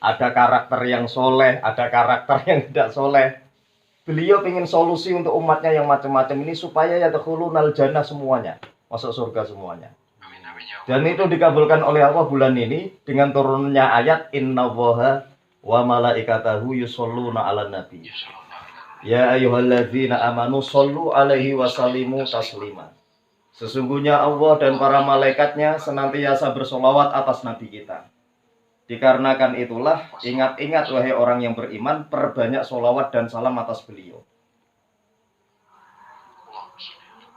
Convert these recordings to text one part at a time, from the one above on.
Ada karakter yang soleh, ada karakter yang tidak soleh. Beliau ingin solusi untuk umatnya yang macam-macam ini supaya ya yadkhulunal jannah semuanya, masuk surga semuanya. Dan itu dikabulkan oleh Allah bulan ini dengan turunnya ayat innallaha wa malaikatahu yusholluna 'alan nabi. Ya ayyuhalladzina amanu shollu 'alaihi wa sallimu taslima. Sesungguhnya Allah dan para malaikatnya senantiasa bersolawat atas nabi kita. Dikarenakan itulah, ingat-ingat wahai orang yang beriman, perbanyak solawat dan salam atas beliau.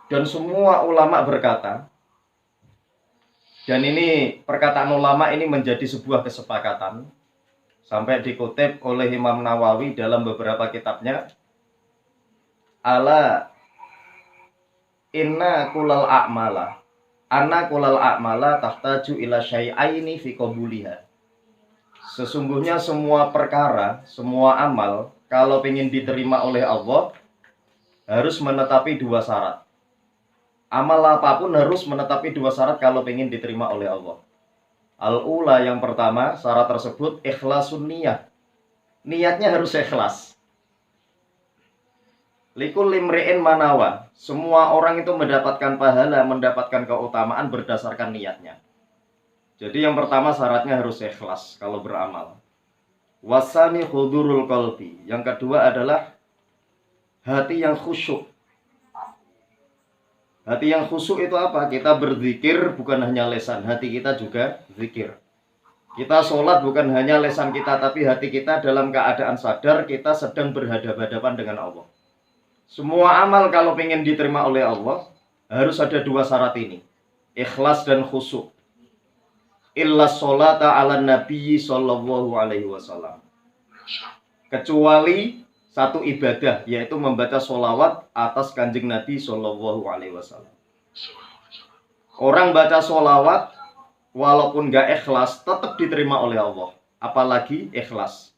Dan semua ulama berkata, dan ini perkataan ulama ini menjadi sebuah kesepakatan, sampai dikutip oleh Imam Nawawi dalam beberapa kitabnya, ala inna kulal a'mala, anna kulal a'mala tahtaju ila syai'aini fi qabuliha. Sesungguhnya semua perkara, semua amal, kalau ingin diterima oleh Allah, harus menetapi dua syarat. Amal apapun harus menetapi dua syarat kalau ingin diterima oleh Allah. Al-ula yang pertama, syarat tersebut ikhlasun niyah. Niatnya harus ikhlas. Likul limri'in manawa. Semua orang itu mendapatkan pahala, mendapatkan keutamaan berdasarkan niatnya. Jadi yang pertama syaratnya harus ikhlas kalau beramal. Wasani hudurul qalbi. Yang kedua adalah hati yang khusyuk. Hati yang khusyuk itu apa? Kita berzikir bukan hanya lisan, hati kita juga zikir. Kita sholat bukan hanya lisan kita, tapi hati kita dalam keadaan sadar kita sedang berhadapan-hadapan dengan Allah. Semua amal kalau ingin diterima oleh Allah harus ada dua syarat ini, ikhlas dan khusyuk. Illa sholata ala nabiyyi sallallahu alaihi wasallam. Kecuali satu ibadah, yaitu membaca sholawat atas kanjeng Nabi sallallahu alaihi wasallam. Orang baca sholawat walaupun gak ikhlas tetap diterima oleh Allah, apalagi ikhlas.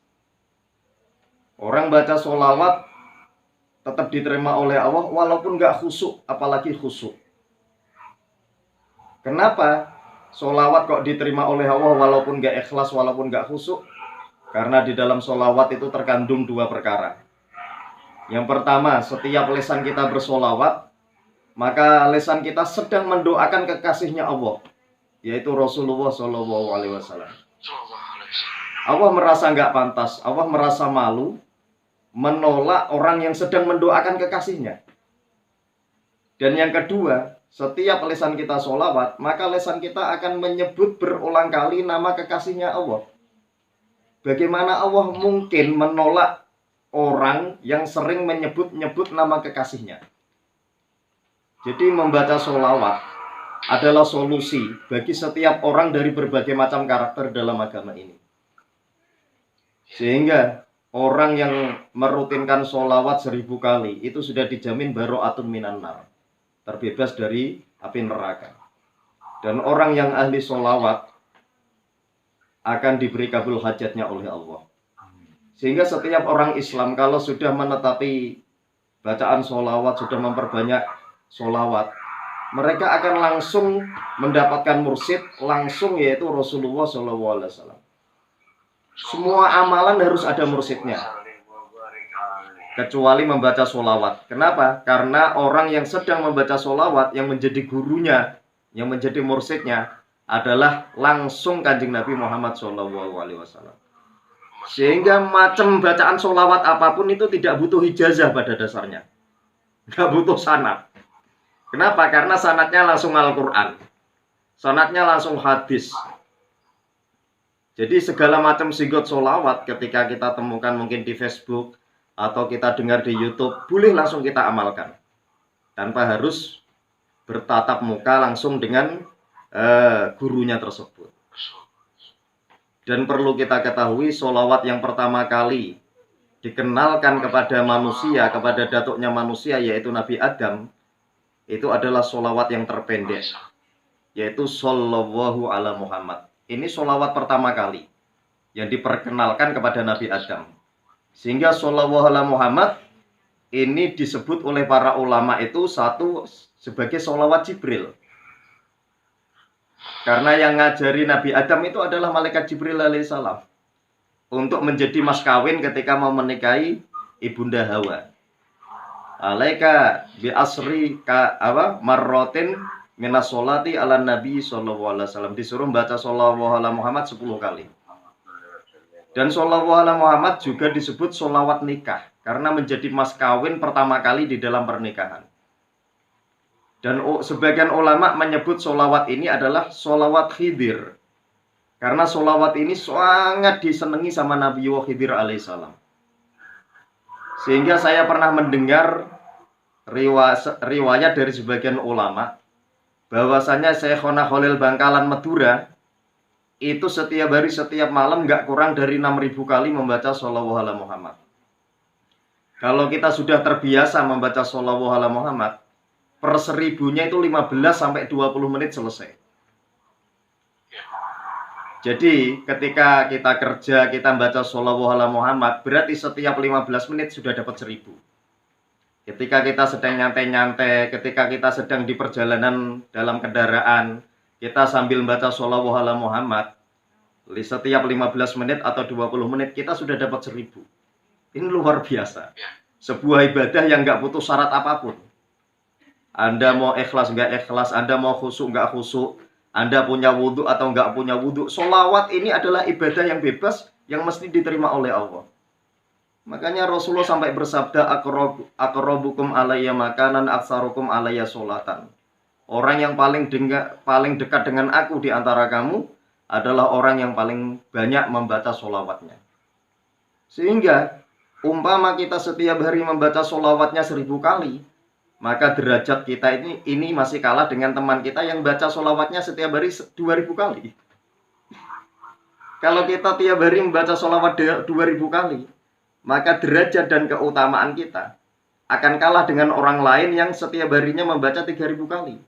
Orang baca sholawat tetap diterima oleh Allah walaupun gak khusyuk, apalagi khusyuk. Kenapa sholawat kok diterima oleh Allah walaupun gak ikhlas, walaupun gak khusyuk? Karena di dalam sholawat itu terkandung dua perkara. Yang pertama, setiap lisan kita bersolawat, maka lisan kita sedang mendoakan kekasihnya Allah, yaitu Rasulullah SAW. Allah merasa gak pantas, Allah merasa malu menolak orang yang sedang mendoakan kekasihnya. Dan yang kedua, setiap lisan kita sholawat, maka lisan kita akan menyebut berulang kali nama kekasihnya Allah. Bagaimana Allah mungkin menolak orang yang sering menyebut-nyebut nama kekasihnya? Jadi membaca sholawat adalah solusi bagi setiap orang dari berbagai macam karakter dalam agama ini. Sehingga orang yang merutinkan sholawat 1000 kali itu sudah dijamin baro'atun minan nar, terbebas dari api neraka. Dan orang yang ahli sholawat akan diberi kabul hajatnya oleh Allah. Sehingga setiap orang Islam kalau sudah menetapi bacaan sholawat, sudah memperbanyak sholawat, mereka akan langsung mendapatkan mursyid langsung, yaitu Rasulullah SAW. Semua amalan harus ada mursyidnya, kecuali membaca sholawat. Kenapa? Karena orang yang sedang membaca sholawat, yang menjadi gurunya, yang menjadi mursyidnya adalah langsung kanjeng Nabi Muhammad SAW. Sehingga macam bacaan sholawat apapun itu tidak butuh ijazah pada dasarnya, nggak butuh sanad. Kenapa? Karena sanadnya langsung Al-Quran, sanadnya langsung hadis. Jadi segala macam sigot sholawat ketika kita temukan mungkin di Facebook atau kita dengar di YouTube, boleh langsung kita amalkan tanpa harus bertatap muka langsung dengan gurunya tersebut. Dan perlu kita ketahui, sholawat yang pertama kali dikenalkan kepada manusia, kepada datuknya manusia, yaitu Nabi Adam, itu adalah sholawat yang terpendek, yaitu Shallallahu ala Muhammad. Ini sholawat pertama kali yang diperkenalkan kepada Nabi Adam. Sehingga Shallallahu ala Muhammad ini disebut oleh para ulama itu satu sebagai sholawat Jibril. Karena yang ngajari Nabi Adam itu adalah malaikat Jibril alaihissalam. untuk menjadi mas kawin ketika mau menikahi Ibunda Hawa. Alaika bi asri marrotin minas sholati ala nabi sallallahu alaihi wasallam, disuruh baca shollallahu ala Muhammad 10 kali. Dan shollallahu ala Muhammad juga disebut sholawat nikah karena menjadi mas kawin pertama kali di dalam pernikahan. Dan sebagian ulama menyebut sholawat ini adalah sholawat Khidir karena sholawat ini sangat disenangi sama Nabi Khidir alaihissalam. Sehingga saya pernah mendengar riwayat dari sebagian ulama bahwasanya Syekhona Khalil Bangkalan Madura itu setiap hari setiap malam nggak kurang dari 6.000 kali membaca shollallahu ala Muhammad. Kalau kita sudah terbiasa membaca shollallahu ala Muhammad, per 1000-nya itu 15 sampai 20 menit selesai. Jadi ketika kita kerja, kita baca shollallahu ala Muhammad, berarti setiap 15 menit sudah dapat 1000. Ketika kita sedang nyantai-nyantai, ketika kita sedang di perjalanan dalam kendaraan, kita sambil baca shollallahu ala Muhammad, setiap 15 menit atau 20 menit kita sudah dapat 1000. Ini luar biasa. Sebuah ibadah yang nggak butuh syarat apapun. Anda mau ikhlas nggak ikhlas, Anda mau khusyuk nggak khusyuk, Anda punya wudhu atau nggak punya wudhu, sholawat ini adalah ibadah yang bebas yang mesti diterima oleh Allah. Makanya Rasulullah sampai bersabda, aqrabukum alayya makanan aktsarukum alayya sholatan. Orang yang paling dekat dengan aku di antara kamu adalah orang yang paling banyak membaca sholawatnya. Sehingga umpama kita setiap hari membaca sholawatnya 1000 kali, maka derajat kita ini masih kalah dengan teman kita yang baca sholawatnya setiap hari 2000 kali. Kalau kita tiap hari membaca sholawat 2000 kali, maka derajat dan keutamaan kita akan kalah dengan orang lain yang setiap harinya membaca 3000 kali.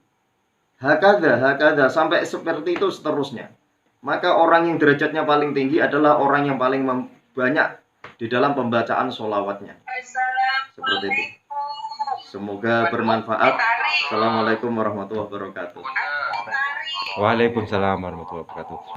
Hakadha, sampai seperti itu seterusnya. Maka orang yang derajatnya paling tinggi adalah orang yang paling banyak di dalam pembacaan sholawatnya. Seperti itu. Semoga bermanfaat. Assalamualaikum warahmatullahi wabarakatuh. Waalaikumsalam warahmatullahi wabarakatuh.